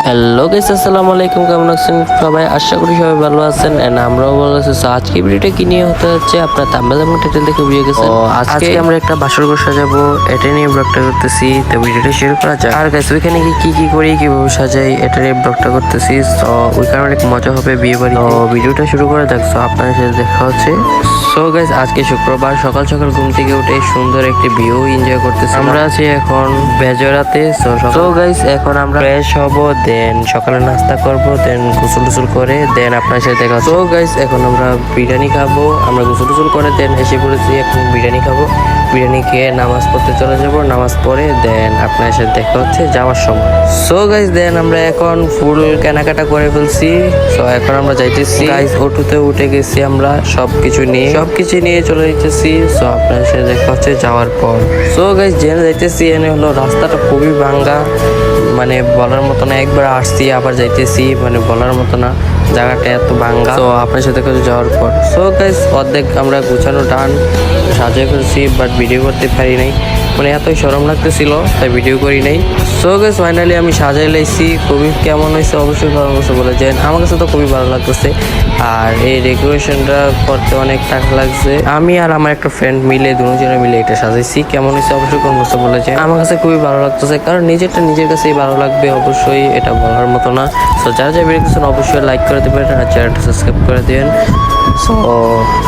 Hello guys, আসসালামু আলাইকুম। কেমন আছেন সবাই? আশা করি সবাই ভালো আছেন এন্ড আমরাও ভালো আছি। সো আজকে ভিডিওটা কি নিয়ে হতে যাচ্ছে আপনারা থাম্বনেল এবং টাইটেল দেখে বুঝে গেছেন। আজকে আমরা একটা বাসর ঘর সাজাবো, এটা নিয়ে ব্লগটা করতেছি। তো ভিডিওটা শুরু করা যাক। আর গাইস ওইখানে কি করি, কিভাবে সাজাই, এটা নিয়ে ব্লগটা করতেছি। তো ওইখানে অনেক মজা হবে বিয়ে বাড়ি। তো ভিডিওটা শুরু করা যাক। সো আপনাদের সাথে দেখা হচ্ছে। সো গাইস আজকে শুক্রবার, সকাল সকাল ঘুম থেকে উঠে সুন্দর একটি ভিউ এনজয় করতেছি। আমরা আছি এখন বেজরাতে। সো গাইস এখন আমরা ফ্রেশ হবো, দেন সকালে নাস্তা করবো, দেন গোসল টোসল করে দেন আপনার সাথে দেখা। সো গাইস এখন আমরা বিরিয়ানি খাবো। আমরা গোসল টোসল করে দেন এসে পড়েছি, এখন বিরিয়ানি খাবো। বিরিয়ানি খেয়ে নামাজ পড়তে চলে যাবো। নামাজ পড়ে দেন আপনার সাথে দেখা হচ্ছে যাওয়ার সময়। সো গাইস দেন আমরা এখন ফুল কেনাকাটা করে ফেলছি। সো এখন আমরা যাইতেছি গাইস, অটোতে উঠে গেছি আমরা সবকিছু নিয়ে চলে যেতেছি। সো আপনার সাথে দেখা হচ্ছে যাওয়ার পর। সো গাইস জেনে যাইতেছি, এনে হলো রাস্তাটা খুবই ভাঙ্গা, মানে বলার মতো না। একবার আসছি আবার যাইতেছি, মানে বলার মতো না, জায়গাটা এত ভাঙ্গা। তো আপনার সাথে কাছে যাওয়ার পর সো গাইস অর্ধেক আমরা গুছানো টান সাজিয়ে ফেলছি, বাট ভিডিও করতে পারি নাই, মানে এতই শরম লাগতেছিল তাই ভিডিও করি নাই। সো গাইস ফাইনালি আমি সাজাই লাইছি। খুবই কেমন হয়েছে অবশ্যই ভালো লাগছে বলে যান। আমার কাছে তো খুবই ভালো লাগতেছে। আর এই ডেকোরেশনটা করতে অনেক টাকা লাগছে। আমি আর আমার একটা ফ্রেন্ড মিলে দুজনে মিলে এটা সাজাইছি। কেমন হয়েছে অবশ্যই কোন বস্তু বলে যান। আমার কাছে খুবই ভালো লাগতেছে, কারণ নিজেরটা নিজের কাছেই ভালো লাগবে, অবশ্যই এটা বলার মতো না। সো যারা যা ভিডিও দেখছেন অবশ্যই লাইক করে দেবেন আর চ্যানেলটা সাবস্ক্রাইব করে দেবেন। সো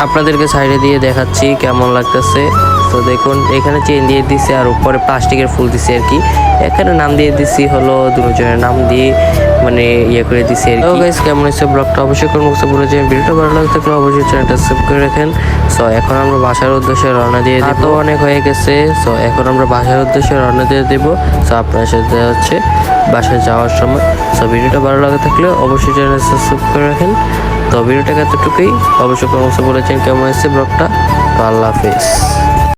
আপনাদেরকে সাইডে দিয়ে দেখাচ্ছি কেমন লাগতেছে। তো দেখুন এখানে চেন দিয়ে দিছে আর উপরে প্লাস্টিকের ফুল দিছে আর কি। এখানে নাম দিয়ে দিছি হলো দুজনের নাম দিয়ে, মানে ইয়ে করে দিছি আর কি। গাইস কেমন হয়েছে ব্লগটা অবশ্যই কোন বস্তু বলে যাবেন। ভিডিওটা ভালো লাগতে থাকলে অবশ্যই চ্যানেলটা সাবস্ক্রাইব করে রাখেন। সো এখন আমরা বাসার উদ্দেশ্যে রওনা দিয়ে দেব। তো অনেক হয়ে গেছে। সো এখন আমরা বাসার উদ্দেশ্যে রওনা দিয়ে দেব। সো আপনার সাথে হচ্ছে বাসায় যাওয়ার সময়। সো ভিডিওটা ভালো লাগে থাকলে অবশ্যই চ্যানেল সাবস্ক্রাইব করে রাখেন। তো ভিডিওটা এতটুকুই। অবশ্যই কোন বস্তু বলেছেন কেমন হয়েছে ব্লগটা। আল্লাহ হাফেজ।